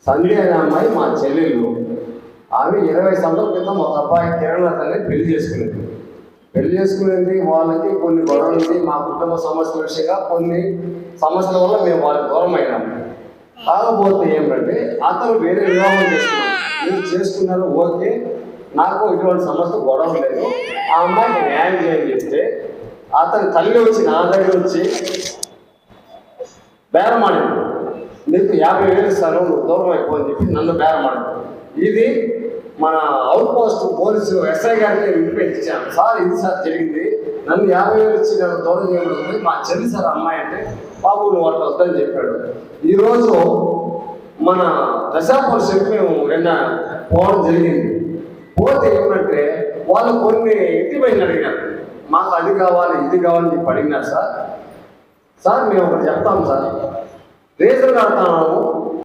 సంధ్య అనే అమ్మాయి మా చెల్లెలు. ఆమె 20 సంవత్సరాల క్రితం ఒక అబ్బాయి కిరణ్ అతన్ని పెళ్లి చేసుకునేది. వాళ్ళకి కొన్ని గొడవలు, మా కుటుంబ సమస్యల విషయంగా కొన్ని సమస్యల వల్ల మేము వాళ్ళకి దూరం అయినాము. కాకపోతే ఏమిటంటే అతను వేరే వివాహం చేసుకున్నాడు. మీరు చేసుకున్నారు ఓకే, నాకు ఇటువంటి సమస్య గొడవ లేదు, ఆ అమ్మాయికి న్యాయం చేయని చెప్తే అతని తల్లి వచ్చి నా దగ్గర వచ్చి బేరమాడింది. నీకు 50,000 ఇస్తాను, నువ్వు దూరం అయిపోని చెప్పి నన్ను బేరమాడింది. ఇది మన అవుట్ పోస్ట్ పోలీసు ఎస్ఐ గారికి వినిపించాను. సార్ ఇది సార్ జరిగింది, నన్ను 50,000 ఇచ్చి నన్ను దూరం చేయబడుతుంది, మా చెల్లి సార్ అమ్మాయి అంటే బాబు నువ్వు అట్లా వద్దని చెప్పాడు. ఈరోజు మన దశాపూర్ చెప్పి మేము నిన్న పోవడం జరిగింది. పోతే ఏమంటే వాళ్ళు కొన్ని ఇంటిపైన అడిగారు, మాకు అది కావాలి ఇది కావాలని చెప్పి అడిగినారు. సార్ మేము ఒకటి చెప్తాము సార్, రేజర్ కడతాము